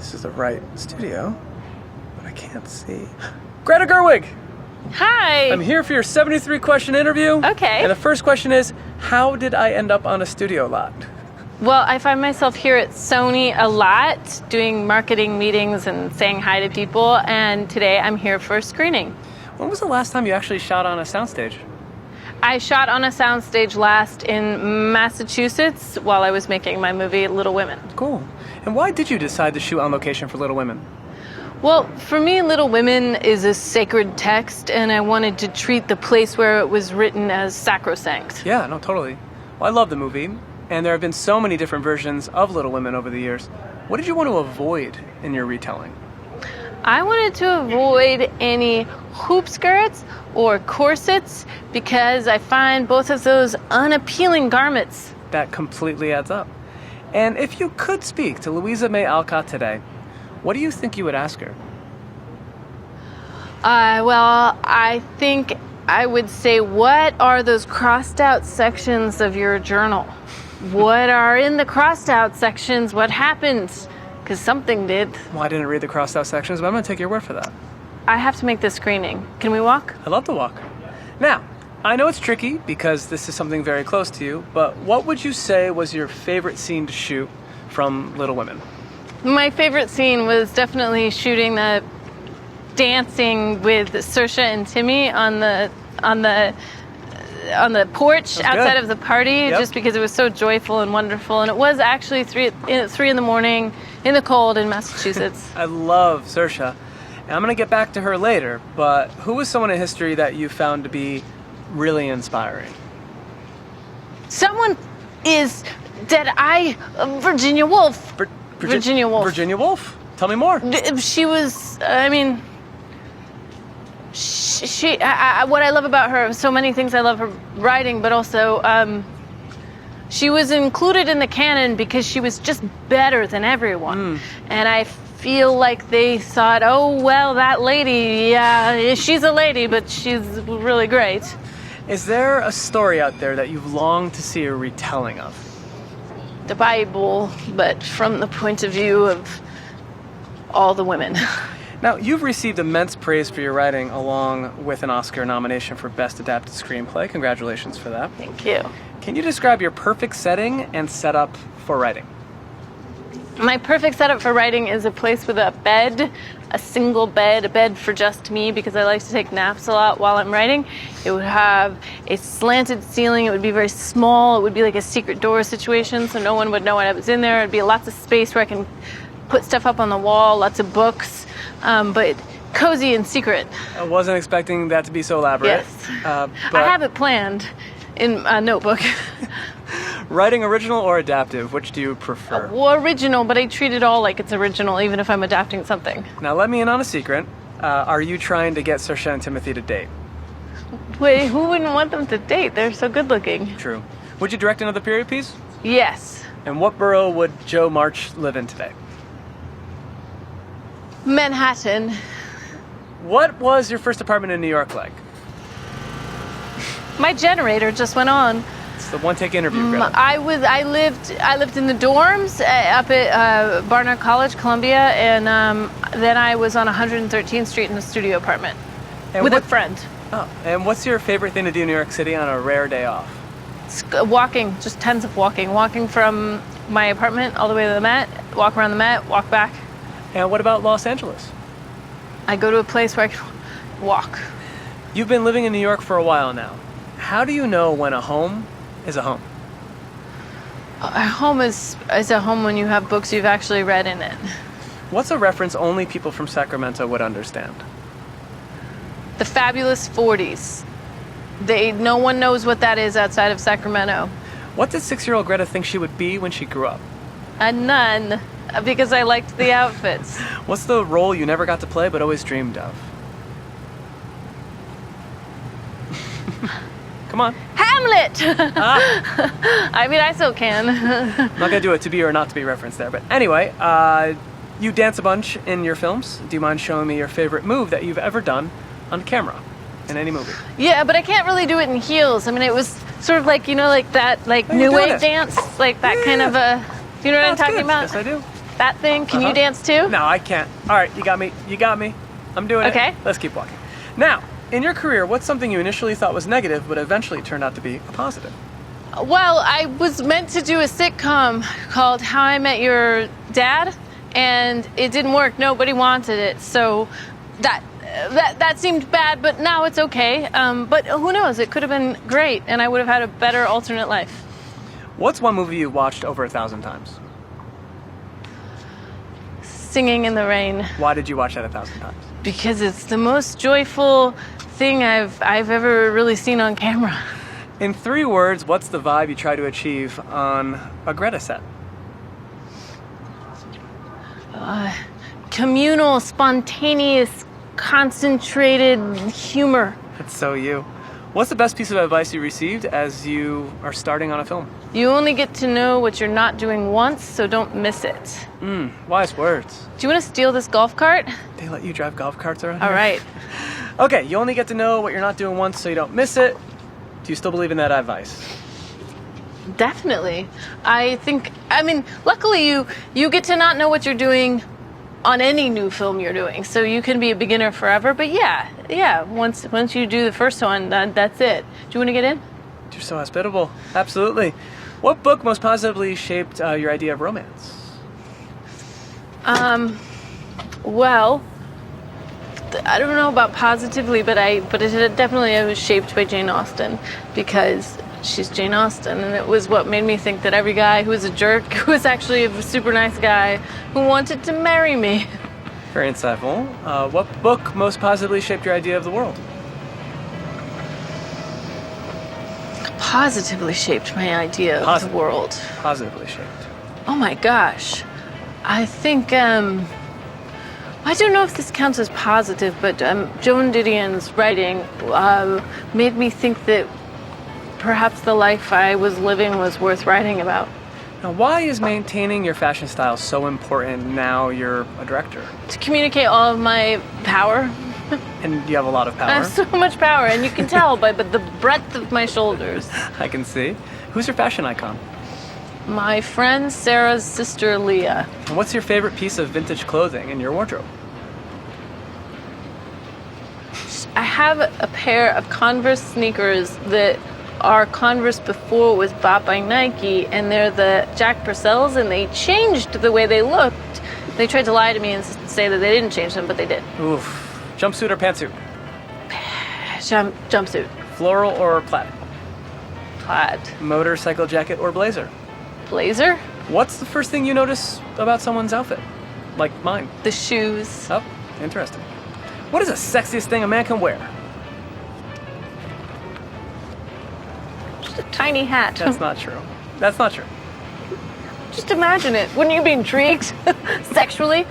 this is the right studio, but I can't see. Greta Gerwig! Hi! I'm here for your 73-question interview. Okay. And the first question is, how did I end up on a studio lot? Well, I find myself here at Sony a lot, doing marketing meetings and saying hi to people, and today I'm here for a screening. When was the last time you actually shot on a soundstage? I shot on a soundstage last in Massachusetts while I was making my movie Little Women. Cool. And why did you decide to shoot on location for Little Women? Well, for me, Little Women is a sacred text, and I wanted to treat the place where it was written as sacrosanct. Yeah, no, totally. Well, I love the movie, and there have been so many different versions of Little Women over the years. What did you want to avoid in your retelling? I wanted to avoid any hoop skirts or corsets because I find both of those unappealing garments. That completely adds up. And if you could speak to Louisa May Alcott today, what do you think you would ask her? Well, I think I would say, what are those crossed out sections of your journal? What are in the crossed out sections? What happened? Because something did. Well, I didn't read the crossed out sections, but I'm going to take your word for that. I have to make this screening. Can we walk? I love to walk. Now, I know it's tricky because this is something very close to you, but what would you say was your favorite scene to shoot from Little Women? My favorite scene was definitely shooting the dancing with Saoirse and Timmy on the porch outside of the party, just because it was so joyful and wonderful. And it was actually 3 in the morning in the cold in Massachusetts. I love Saoirse, and I'm going to get back to her later, but who was someone in history that you found to be really inspiring? Someone is Virginia Woolf. Virginia Woolf. Virginia Woolf? Tell me more. She was, I mean, what I love about her, so many things I love her writing, but also she was included in the canon because she was just better than everyone. And I feel like they thought, oh, well, that lady, yeah, she's a lady, but she's really great. Is there a story out there that you've longed to see a retelling of? The Bible, but from the point of view of all the women. Now, you've received immense praise for your writing, along with an Oscar nomination for Best Adapted Screenplay. Congratulations for that. Thank you. Can you describe your perfect setting and setup for writing? My perfect setup for writing is a place with a bed, a single bed, a bed for just me because I like to take naps a lot while I'm writing. It would have a slanted ceiling. It would be very small. It would be like a secret door situation, so no one would know I was in there. It'd be lots of space where I can put stuff up on the wall, lots of books, but cozy and secret. I wasn't expecting that to be so elaborate. Yes. But I have it planned in a notebook. Writing original or adaptive, which do you prefer? Well, original, but I treat it all like it's original, even if I'm adapting something. Now, let me in on a secret. Are you trying to get Saoirse and Timothy to date? Wait, who wouldn't want them to date? They're so good looking. True. Would you direct another period piece? Yes. And what borough would Joe March live in today? Manhattan. What was your first apartment in New York like? My generator just went on. It's the one-take interview, Greta. I lived in the dorms up at Barnard College, Columbia, and then I was on 113th Street in a studio apartment with a friend. Oh, and what's your favorite thing to do in New York City on a rare day off? Walking, just tons of walking. Walking from my apartment all the way to the Met, walk around the Met, walk back. And what about Los Angeles? I go to a place where I can walk. You've been living in New York for a while now. How do you know when a home is a home? A home is a home when you have books you've actually read in it. What's a reference only people from Sacramento would understand? The Fabulous 40s. No one knows what that is outside of Sacramento. What did 6-year-old Greta think she would be when she grew up? A nun, because I liked the outfits. What's the role you never got to play but always dreamed of? Come on. Hamlet! I mean, I still can. I'm not going to do a to be or not to be reference there. But anyway, you dance a bunch in your films. Do you mind showing me your favorite move that you've ever done on camera in any movie? Yeah, but I can't really do it in heels. I mean, it was sort of like, you know, like that, like new wave dance, like that kind of a, you know what I'm talking about? Yes, I do. that thing. Can you dance too? No, I can't. All right, you got me. You got me. I'm doing it. Okay. Let's keep walking. Now, in your career, what's something you initially thought was negative but eventually turned out to be a positive? Well, I was meant to do a sitcom called How I Met Your Dad, and it didn't work. Nobody wanted it, so that seemed bad, but now it's okay. But who knows? It could have been great, and I would have had a better alternate life. What's one movie you watched over 1,000 times? Singing in the Rain. Why did you watch that 1,000 times? Because it's the most joyful thing I've ever really seen on camera. In 3 words, what's the vibe you try to achieve on a Greta set? Communal, spontaneous, concentrated humor. That's so you. What's the best piece of advice you received as you are starting on a film? You only get to know what you're not doing once, so don't miss it. Wise words. Do you want to steal this golf cart? They let you drive golf carts around All here? right. Okay, you only get to know what you're not doing once so you don't miss it. Do you still believe in that advice? Definitely. Luckily you get to not know what you're doing on any new film you're doing, so you can be a beginner forever. But yeah, once you do the first one, that's it. Do you want to get in? You're so hospitable. Absolutely. What book most positively shaped your idea of romance? Well, I don't know about positively, but it definitely was shaped by Jane Austen, because she's Jane Austen, and it was what made me think that every guy who was a jerk was actually a super nice guy who wanted to marry me. Very insightful. What book most positively shaped your idea of the world? Positively shaped my idea of the world. Positively shaped. Oh my gosh. I think, I don't know if this counts as positive, but Joan Didion's writing made me think that perhaps the life I was living was worth writing about. Now, why is maintaining your fashion style so important now you're a director? To communicate all of my power. And you have a lot of power. I have so much power, and you can tell by the breadth of my shoulders. I can see. Who's your fashion icon? My friend Sarah's sister, Leah. And what's your favorite piece of vintage clothing in your wardrobe? I have a pair of Converse sneakers that are Converse before it was bought by Nike, and they're the Jack Purcells, and they changed the way they looked. They tried to lie to me and say that they didn't change them, but they did. Oof. Jumpsuit or pantsuit? Jumpsuit. Floral or plaid? Plaid. Motorcycle jacket or blazer? Blazer. What's the first thing you notice about someone's outfit? Like mine. The shoes. Oh, interesting. What is the sexiest thing a man can wear? Just a tiny hat. That's not true. That's not true. Just imagine it. Wouldn't you be intrigued? Sexually?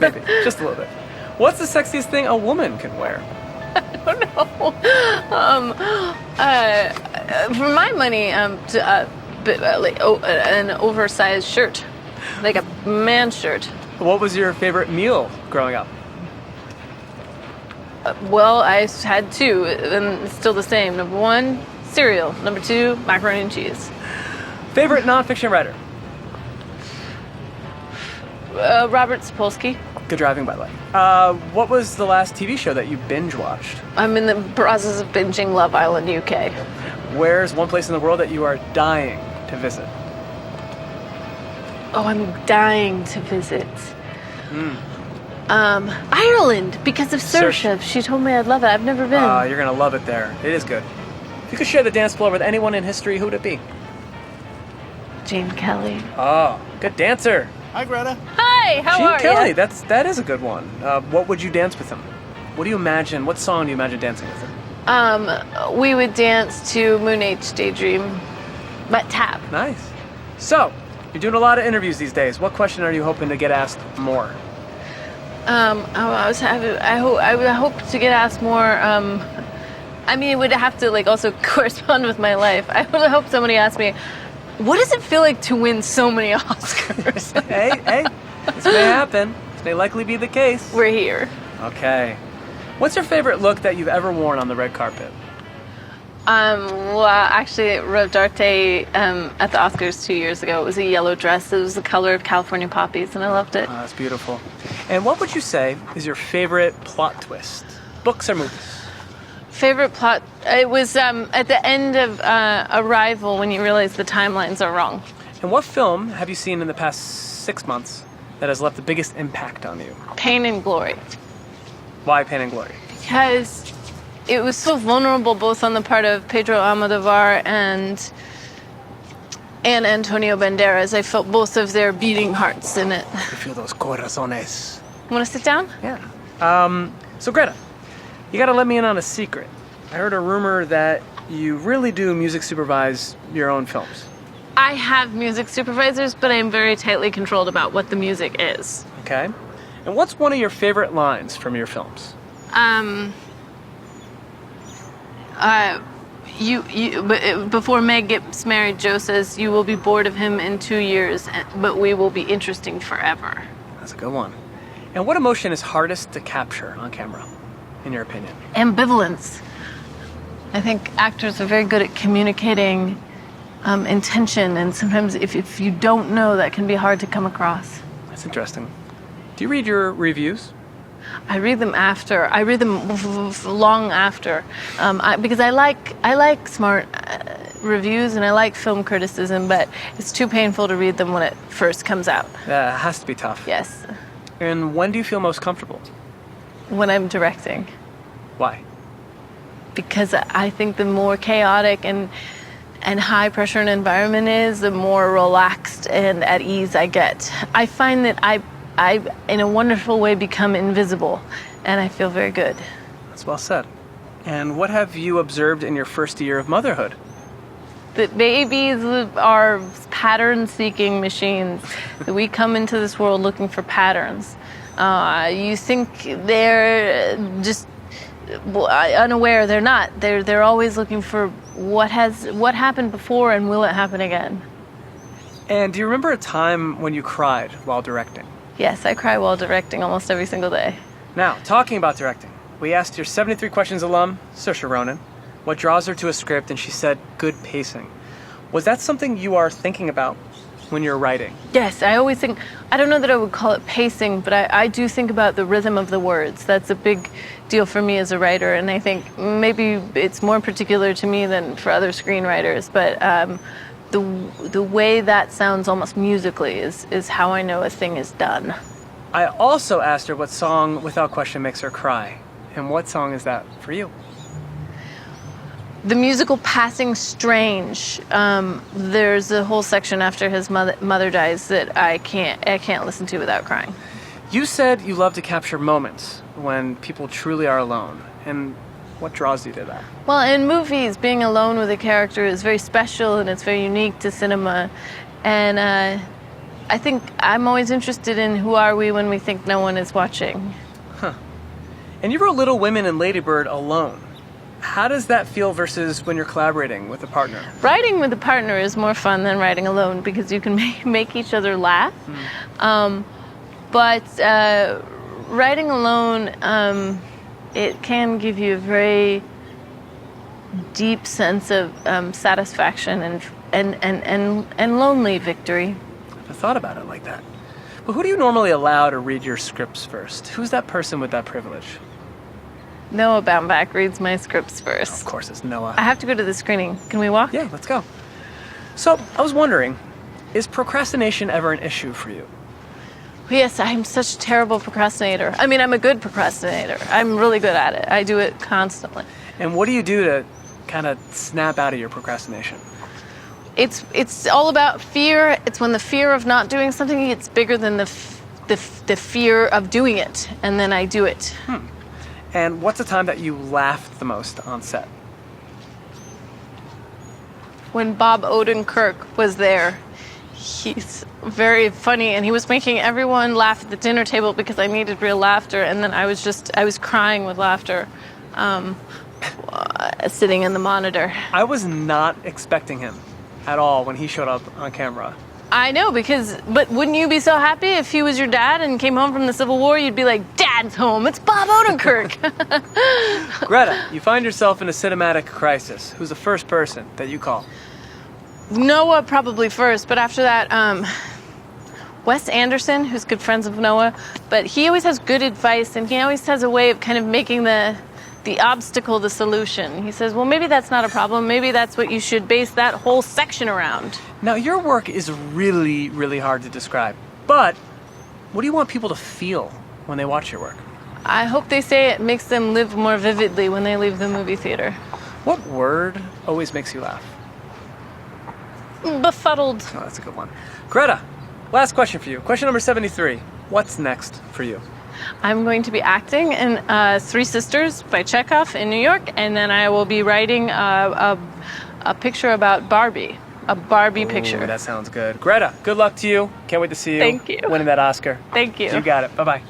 Maybe. Just a little bit. What's the sexiest thing a woman can wear? I don't know. For my money, an oversized shirt, like a man's shirt. What was your favorite meal growing up? Well, I had 2, and it's still the same. Number 1, cereal. Number 2, macaroni and cheese. Favorite nonfiction writer? Robert Sapolsky. Good driving, by the way. What was the last TV show that you binge watched? I'm in the process of binging Love Island UK. Where's one place in the world that you are dying to visit? Oh, I'm dying to visit. Ireland, because of Saoirse. She told me I'd love it. I've never been. You're gonna love it there. It is good. If you could share the dance floor with anyone in history, who would it be? Jane Kelly. Oh, good dancer. Hi, Greta. Hi, how are Gene Kelly, you? that is a good one. What would you dance with him? What do you imagine? What song do you imagine dancing with him? We would dance to Moon Age Daydream, but tap. Nice. So, you're doing a lot of interviews these days. What question are you hoping to get asked more? I would hope to get asked more. It would have to also correspond with my life. I would hope somebody asked me, what does it feel like to win so many Oscars? Hey, this may happen. This may likely be the case. We're here. Okay. What's your favorite look that you've ever worn on the red carpet? Well, actually, Rodarte at the Oscars 2 years ago. It was a yellow dress. It was the color of California poppies, and I loved it. That's beautiful. And what would you say is your favorite plot twist? Books or movies? Favorite plot? It was at the end of Arrival when you realize the timelines are wrong. And what film have you seen in the past 6 months that has left the biggest impact on you? Pain and Glory. Why Pain and Glory? Because it was so vulnerable both on the part of Pedro Almodovar and Antonio Banderas. I felt both of their beating hearts in it. You feel those corazones. Want to sit down? Yeah. So Greta, you gotta let me in on a secret. I heard a rumor that you really do music supervise your own films. I have music supervisors, but I'm very tightly controlled about what the music is. Okay. And what's one of your favorite lines from your films? Before Meg gets married, Joe says, "You will be bored of him in 2 years, but we will be interesting forever." That's a good one. And what emotion is hardest to capture on camera, in your opinion? Ambivalence. I think actors are very good at communicating intention, and sometimes if you don't know, that can be hard to come across. That's interesting. Do you read your reviews? I read them after. I read them long after, because I like smart reviews and I like film criticism, but it's too painful to read them when it first comes out. Yeah, it has to be tough. Yes. And when do you feel most comfortable? When I'm directing. Why? Because I think the more chaotic and high pressure an environment is, the more relaxed and at ease I get. I find that I in a wonderful way become invisible, and I feel very good. That's well said. And what have you observed in your first year of motherhood? That babies are pattern-seeking machines. That we come into this world looking for patterns. You think they're just unaware. They're not. They're always looking for what happened before and will it happen again. And do you remember a time when you cried while directing? Yes, I cry while directing almost every single day. Now, talking about directing, we asked your 73 Questions alum, Saoirse Ronan, what draws her to a script, and she said good pacing. Was that something you are thinking about when you're writing? Yes, I always think, I don't know that I would call it pacing, but I do think about the rhythm of the words. That's a big deal for me as a writer, and I think maybe it's more particular to me than for other screenwriters, but the way that sounds almost musically is how I know a thing is done. I also asked her what song, without question, makes her cry. And what song is that for you? The musical Passing Strange. There's a whole section after his mother dies that I can't listen to without crying. You said you love to capture moments when people truly are alone. And what draws you to that? Well, in movies, being alone with a character is very special and it's very unique to cinema. And I think I'm always interested in who are we when we think no one is watching. Huh. And you wrote Little Women and Lady Bird alone. How does that feel versus when you're collaborating with a partner? Writing with a partner is more fun than writing alone because you can make each other laugh. But writing alone, it can give you a very deep sense of satisfaction and lonely victory. I thought about it like that. But who do you normally allow to read your scripts first? Who's that person with that privilege? Noah Baumbach reads my scripts first. Of course, it's Noah. I have to go to the screening. Can we walk? Yeah, let's go. So, I was wondering, is procrastination ever an issue for you? Yes, I'm such a terrible procrastinator. I mean, I'm a good procrastinator. I'm really good at it. I do it constantly. And what do you do to kind of snap out of your procrastination? It's all about fear. It's when the fear of not doing something gets bigger than the fear of doing it, and then I do it. And what's the time that you laughed the most on set? When Bob Odenkirk was there. He's very funny, and he was making everyone laugh at the dinner table because I needed real laughter, and then I was crying with laughter, sitting in the monitor. I was not expecting him at all when he showed up on camera. I know, but wouldn't you be so happy if he was your dad and came home from the Civil War? You'd be like, Dad's home, it's Bob Odenkirk. Greta, you find yourself in a cinematic crisis. Who's the first person that you call? Noah probably first, but after that, Wes Anderson, who's good friends of Noah, but he always has good advice, and he always has a way of kind of making the obstacle the solution. He says, well, maybe that's not a problem. Maybe that's what you should base that whole section around. Now, your work is really, really hard to describe, but what do you want people to feel when they watch your work? I hope they say it makes them live more vividly when they leave the movie theater. What word always makes you laugh? Befuddled. Oh, that's a good one. Greta, last question for you. Question number 73. What's next for you? I'm going to be acting in Three Sisters by Chekhov in New York, and then I will be writing a picture about Barbie, a Barbie picture. That sounds good. Greta, good luck to you. Can't wait to see you. Thank you. Winning that Oscar. Thank you. You got it. Bye-bye.